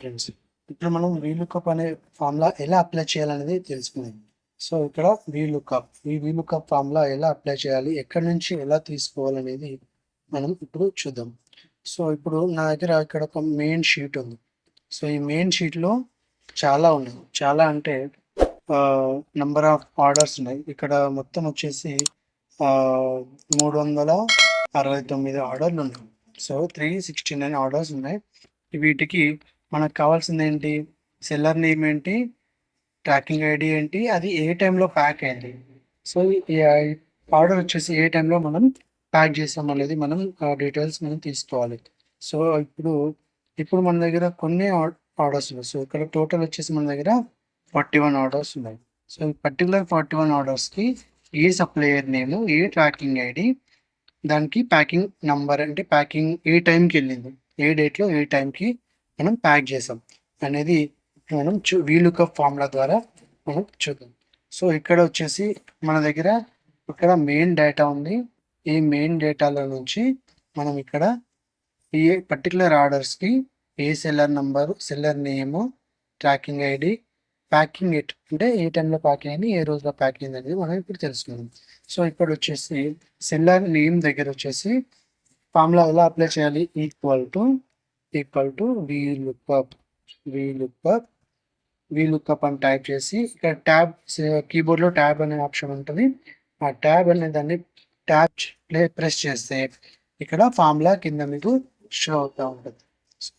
Friends, ఇప్పుడు మనం VLOOKUP అనే ఫార్ములా ఎలా అప్లై చేయాలనేది తెలుసుకుందాం. సో ఇక్కడ వీలుకప్ ఫార్ములా ఎలా అప్లై చేయాలి, ఎక్కడి నుంచి ఎలా తీసుకోవాలనేది మనం ఇప్పుడు చూద్దాం. సో ఇప్పుడు నా దగ్గర ఇక్కడ ఒక మెయిన్ షీట్ ఉంది. సో ఈ మెయిన్ షీట్లో చాలా ఉన్నాయి. చాలా అంటే నంబర్ ఆఫ్ ఆర్డర్స్ ఉన్నాయి. ఇక్కడ మొత్తం వచ్చేసి 369 ఆర్డర్లు ఉన్నాయి. సో 369 ఆర్డర్స్ ఉన్నాయి. వీటికి మనకు కావాల్సింది ఏంటి, సెల్లర్ నేమ్ ఏంటి, ట్రాకింగ్ ఐడి ఏంటి, అది ఏ టైంలో ప్యాక్ అయింది. సో ఈ ఆర్డర్ వచ్చేసి ఏ టైంలో మనం ప్యాక్ చేసాం అనేది మనం డీటెయిల్స్ మనం తీసుకోవాలి. సో ఇప్పుడు మన దగ్గర కొన్ని ఆర్డర్స్ ఉన్నాయి. సో ఇక్కడ టోటల్ వచ్చేసి మన దగ్గర 41 ఆర్డర్స్ ఉన్నాయి. సో ఈ పర్టికులర్ 41 ఆర్డర్స్కి ఏ సప్లయర్ నేమ్, ఏ ట్రాకింగ్ ఐడి, దానికి ప్యాకింగ్ నంబర్, అంటే ప్యాకింగ్ ఏ టైంకి వెళ్ళింది, ఏ డేట్లో ఏ టైంకి మనం ప్యాక్ చేసాం అనేది మనం వీలుకప్ ఫార్ములా ద్వారా మనం చూద్దాం. సో ఇక్కడ వచ్చేసి మన దగ్గర ఇక్కడ మెయిన్ డేటా ఉంది. ఈ మెయిన్ డేటాలో నుంచి మనం ఇక్కడ ఈ పర్టికులర్ ఆర్డర్స్కి ఏ seller number, seller name, tracking ID, packing at అంటే ఏ టైంలో ప్యాక్ అయింది, ఏ రోజులో ప్యాక్ అయింది అనేది మనం ఇప్పుడు తెలుసుకుందాం. సో ఇక్కడ వచ్చేసి సెల్లర్ నేమ్ దగ్గర వచ్చేసి ఫార్ములా ఎలా అప్లై చేయాలి, ఈక్వల్ టు వీలుకప్ అని టైప్ చేసి ఇక్కడ ట్యాబ్, కీబోర్డ్లో ట్యాబ్ అనే ఆప్షన్ ఉంటుంది. ఆ ట్యాబ్ అనే దాన్ని ప్రెస్ చేస్తే ఇక్కడ ఫార్ములా కింద మీకు షో అవుతూ ఉంటుంది.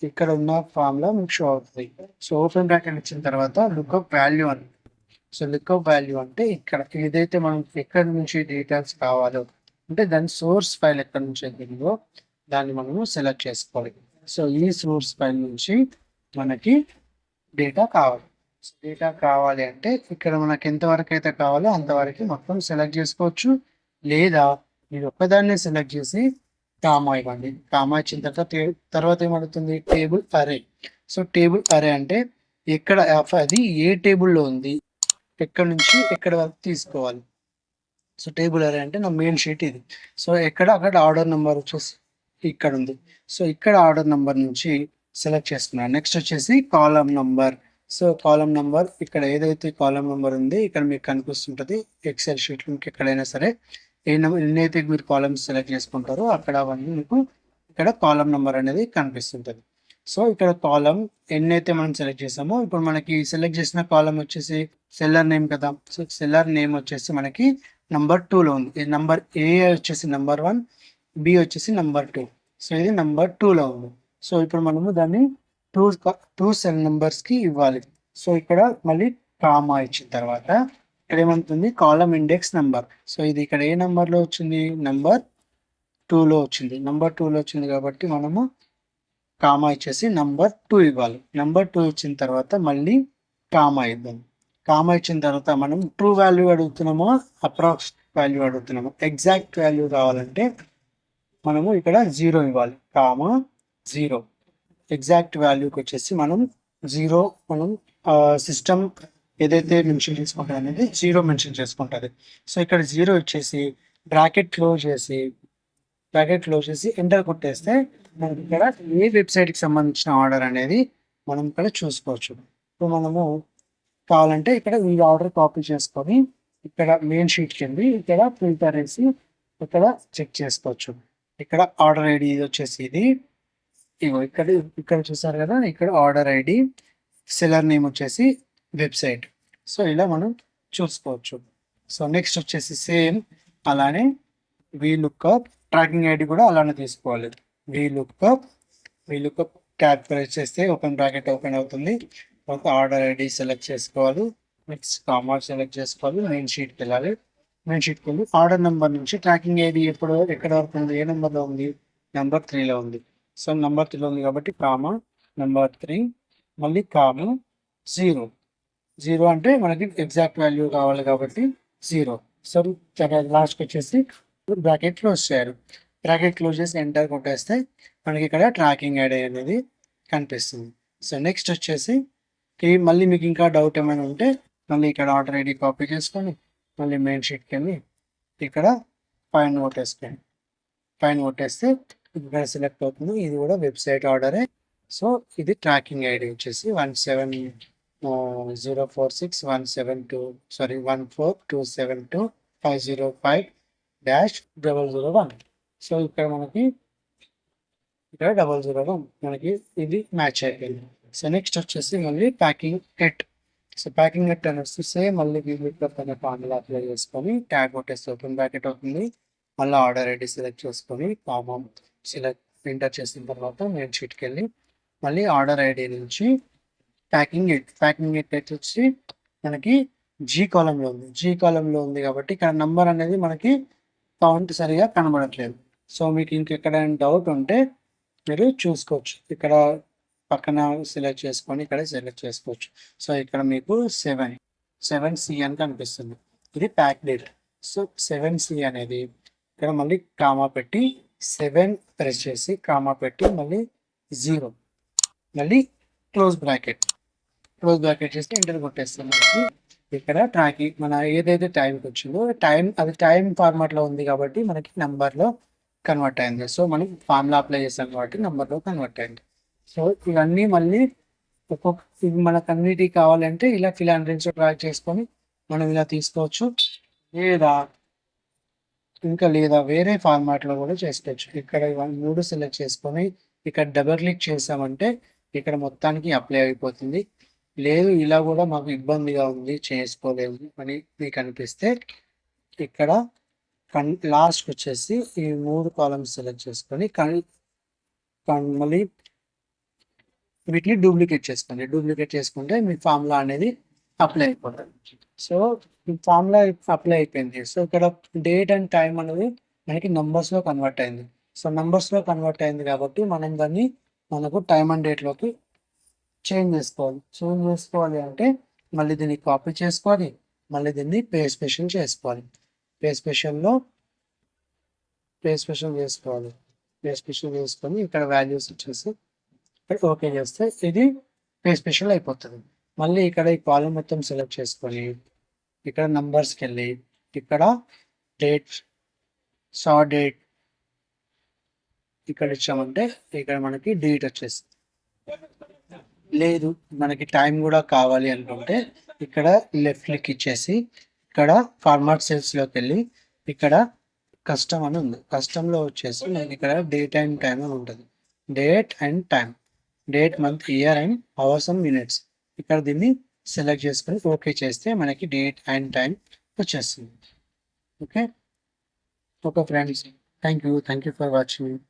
ఇక్కడ ఉన్న ఫార్ములా మీకు షో అవుతుంది. సో ఓపెన్ బ్రాకెట్ ఇచ్చిన తర్వాత లుక్అప్ వాల్యూ అని. సో లుక్అప్ వాల్యూ అంటే ఇక్కడ ఏదైతే మనం ఎక్కడి నుంచి డీటెయిల్స్ కావాలో, అంటే దాని సోర్స్ ఫైల్ ఎక్కడి నుంచి వెళ్ళిందో దాన్ని మనము సెలెక్ట్ చేసుకోవాలి. సో ఈ సోర్స్ ఫైల్ నుంచి మనకి డేటా కావాలి. డేటా కావాలి అంటే ఇక్కడ మనకి ఎంతవరకు అయితే కావాలో అంతవరకు మొత్తం సెలెక్ట్ చేసుకోవచ్చు. లేదా మీరు ఒక్కదాన్ని సెలెక్ట్ చేసి కామా ఇవ్వండి. కామా ఇచ్చిన తర్వాత ఏమవుతుంది, టేబుల్ అరే. సో టేబుల్ అరే అంటే ఎక్కడ అది ఏ టేబుల్లో ఉంది, ఎక్కడి నుంచి ఎక్కడ వరకు తీసుకోవాలి. సో టేబుల్ అరే అంటే నా మెయిన్ షీట్ ఇది. సో అక్కడ ఆర్డర్ నెంబర్ వచ్చేసి ఇక్కడ ఉంది. సో ఇక్కడ ఆర్డర్ నెంబర్ నుంచి సెలెక్ట్ చేసుకున్నాను. నెక్స్ట్ వచ్చేసి కాలం నెంబర్. సో కాలం నెంబర్ ఇక్కడ ఏదైతే కాలం నెంబర్ ఉంది ఇక్కడ మీకు కనిపిస్తుంటుంది. ఎక్సెల్ షీట్లో మీకు ఎక్కడైనా సరే ఎన్నైతే మీరు కాలమ్స్ సెలెక్ట్ చేసుకుంటారో అక్కడ అవన్నీ మీకు ఇక్కడ కాలం నెంబర్ అనేది కనిపిస్తుంటుంది. సో ఇక్కడ కాలం ఎన్నైతే మనం సెలెక్ట్ చేసామో, ఇప్పుడు మనకి సెలెక్ట్ చేసిన కాలం వచ్చేసి సెల్లర్ నేమ్ కదా. సో సెల్లర్ నేమ్ వచ్చేసి మనకి నంబర్ 2లో ఉంది. ఈ నంబర్ ఏ వచ్చేసి నంబర్ 1, బి వచ్చేసి నంబర్ 2. సో ఇది నంబర్ 2లో ఉంది. సో ఇప్పుడు మనము దాన్ని టూ సెల్ నెంబర్స్కి ఇవ్వాలి. సో ఇక్కడ మళ్ళీ కామా ఇచ్చిన తర్వాత ఇక్కడ ఏమంటుంది, కాలం ఇండెక్స్ నెంబర్. సో ఇది ఇక్కడ ఏ నెంబర్లో వచ్చింది, నంబర్ 2లో వచ్చింది. నంబర్ 2లో వచ్చింది కాబట్టి మనము కామా ఇచ్చేసి నంబర్ 2 ఇవ్వాలి. నంబర్ 2 ఇచ్చిన తర్వాత మళ్ళీ కామా ఇద్దాం. కామా ఇచ్చిన తర్వాత మనం ట్రూ వాల్యూ అడుగుతున్నామో, అప్రాక్స్ వాల్యూ అడుగుతున్నామో, ఎగ్జాక్ట్ వాల్యూ కావాలంటే మనము ఇక్కడ 0 ఇవ్వాలి. కామా 0. ఎగ్జాక్ట్ వాల్యూకి వచ్చేసి మనం 0, మనం సిస్టమ్ ఏదైతే మెన్షన్ చేసుకుంటుంది అనేది 0 మెన్షన్ చేసుకుంటుంది. సో ఇక్కడ 0 వచ్చేసి బ్రాకెట్ క్లోజ్ చేసి ఎంటర్ కొట్టేస్తే మనకి ఇక్కడ ఏ వెబ్సైట్కి సంబంధించిన ఆర్డర్ అనేది మనం ఇక్కడ చూసుకోవచ్చు. ఇప్పుడు మనము కావాలంటే ఇక్కడ ఈ ఆర్డర్ కాపీ చేసుకొని ఇక్కడ మెయిన్ షీట్కి వెళ్ళి ఇక్కడ ఫిల్టర్ వేసి ఇక్కడ చెక్ చేసుకోవచ్చు. ఇక్కడ ఆర్డర్ ఐడి వచ్చేసి ఇది ఇక్కడ చూసారు కదా, ఇక్కడ ఆర్డర్ ఐడి, సెల్లర్ నేమ్ వచ్చేసి వెబ్సైట్. సో ఇలా మనం చూసుకోవచ్చు. సో నెక్స్ట్ వచ్చేసి సేమ్ అలానే వీలుకప్ ట్రాకింగ్ ఐడి కూడా అలానే తీసుకోవాలి. వీలుకప్ ట్యాబ్ ప్రెస్ చేస్తే ఓపెన్ బ్రాకెట్ ఓపెన్ అవుతుంది. ఒక ఆర్డర్ ఐడి సెలెక్ట్ చేసుకోవాలి. నెక్స్ట్ కామా సెలెక్ట్ చేసుకోవాలి. మెయిన్ షీట్కి వెళ్ళాలి. మెయిన్ షీట్కి వెళ్ళి ఆర్డర్ నెంబర్ నుంచి ట్రాకింగ్ ఐడి ఎక్కడ వరకు ఉంది, ఏ నెంబర్లో ఉంది, నెంబర్ 3లో ఉంది. సో నెంబర్ 3లో ఉంది కాబట్టి కామా నెంబర్ 3, మళ్ళీ కామా 0 అంటే మనకి ఎగ్జాక్ట్ వాల్యూ కావాలి కాబట్టి 0. సో లాస్ట్కి వచ్చేసి బ్రాకెట్ క్లోజ్ చేయాలి. బ్రాకెట్ క్లోజ్ చేసి ఎంటర్ కొట్టేస్తే మనకి ఇక్కడ ట్రాకింగ్ ఐడి అనేది కనిపిస్తుంది. సో నెక్స్ట్ వచ్చేసి మళ్ళీ మీకు ఇంకా డౌట్ ఏమైనా ఉంటే మళ్ళీ ఇక్కడ ఆర్డర్ ఐడి కాపీ చేసుకొని మళ్ళీ మెయిన్ షీట్కి వెళ్ళి ఇక్కడ పైన కొట్టేసుకోండి. పైన కొట్టేస్తే ఇక్కడ సెలెక్ట్ అవుతుంది. ఇది కూడా వెబ్సైట్ ఆర్డరే. సో ఇది ట్రాకింగ్ ఐడి వచ్చేసి 17046172505 సో ఇక్కడ మనకి 001 మనకి ఇది మ్యాచ్ అయిపోయింది. సో నెక్స్ట్ వచ్చేసి మళ్ళీ packing at. So packing at అని వస్తే మళ్ళీ వీవిక్లప్ అనే ఫార్ములా అప్లై చేసుకొని ట్యాగ్ కొట్టేస్తే ఓపెన్ బ్రాకెట్ అవుతుంది. మళ్ళీ ఆర్డర్ ఐడి సెలెక్ట్ చేసుకొని కామన్ సెలెక్ట్ ఎంటర్ చేసిన తర్వాత మెయిన్ షీట్కి వెళ్ళి మళ్ళీ ఆర్డర్ ఐడి నుంచి ప్యాకింగ్ ఎట్ వచ్చి మనకి జీ కాలంలో ఉంది. జీ కాలంలో ఉంది కాబట్టి ఇక్కడ నంబర్ అనేది మనకి కౌంట్ సరిగా కనబడట్లేదు. సో మీకు ఇంకెక్కడైనా డౌట్ ఉంటే మీరు చూసుకోవచ్చు. ఇక్కడ పక్కన సెలెక్ట్ చేసుకొని ఇక్కడ సెలెక్ట్ చేసుకోవచ్చు. సో ఇక్కడ మీకు 7C అని కనిపిస్తుంది. ఇది ప్యాక్ డేట్. సో 7C అనేది ఇక్కడ మళ్ళీ కామా పెట్టి 7 ప్రెస్ చేసి కామా పెట్టి మళ్ళీ 0 మళ్ళీ క్లోజ్ బ్రాకెట్ చేస్తే ఎంటర్ కొట్టేస్తాం. ఇక్కడ ట్రాకింగ్ మన ఏదైతే టైంకి వచ్చిందో అది టైం ఫార్మాట్లో ఉంది కాబట్టి మనకి నెంబర్లో కన్వర్ట్ అయింది. సో మనం ఫార్ములా అప్లై చేస్తాం కాబట్టి నెంబర్లో కన్వర్ట్ అయింది. సో ఇవన్నీ మళ్ళీ ఇది మనకు అన్నిటికీ కావాలంటే ఇలా ఫిలాండ్రిన్స్ ట్రాక్ చేసుకొని మనం ఇలా తీసుకోవచ్చు, లేదా వేరే ఫార్మాట్లో కూడా చేసుకోవచ్చు. ఇక్కడ 3 సెలెక్ట్ చేసుకొని ఇక్కడ డబుల్ క్లిక్ చేసామంటే ఇక్కడ మొత్తానికి అప్లై అయిపోతుంది. లేదు ఇలా కూడా మాకు ఇబ్బందిగా ఉంది చేసుకోలేదు అని మీకు అనిపిస్తే ఇక్కడ లాస్ట్కి వచ్చేసి ఈ 3 కాలమ్స్ సెలెక్ట్ చేసుకొని మళ్ళీ వీటిని డూప్లికేట్ చేసుకుంటే మీ ఫార్ములా అనేది అప్లై అయిపోతుంది. సో ఈ ఫార్ములా అప్లై అయిపోయింది. సో ఇక్కడ డేట్ అండ్ టైం అనేది మనకి నంబర్స్లో కన్వర్ట్ అయింది. సో నంబర్స్లో కన్వర్ట్ అయింది కాబట్టి మనం దాన్ని మనకు టైం అండ్ డేట్లోకి చేంజ్ చేసుకోవాలి అంటే మళ్ళీ దీన్ని కాపీ చేసుకోవాలి, మళ్ళీ దీన్ని పే స్పెషల్ చేసుకోవాలి. పే స్పెషల్ చేసుకొని ఇక్కడ వాల్యూస్ వచ్చేసి ఇక్కడ ఓకే చేస్తే ఇది పే స్పెషల్ అయిపోతుంది. మళ్ళీ ఇక్కడ ఈ కాలం మొత్తం సెలెక్ట్ చేసుకొని ఇక్కడ నంబర్స్కి వెళ్ళి ఇక్కడ డేట్ ఇక్కడ ఇచ్చామంటే ఇక్కడ మనకి డేట్ వచ్చేసి లేదు మనకి టైం కూడా కావాలి అనుకుంటే ఇక్కడ లెఫ్ట్ క్లిక్ ఇచ్చేసి ఇక్కడ ఫార్మాట్ సెల్స్లోకి వెళ్ళి ఇక్కడ కస్టమ్ అని ఉంది. కస్టంలో వచ్చేసి మనకి ఇక్కడ డేట్ అండ్ టైం అని ఉంటుంది. Date and time, date, month, year and hours and minutes. ఇక్కడ దీన్ని సెలెక్ట్ చేసుకొని ఓకే చేస్తే మనకి డేట్ అండ్ టైం వచ్చేస్తుంది. Okay friends, thank you for watching.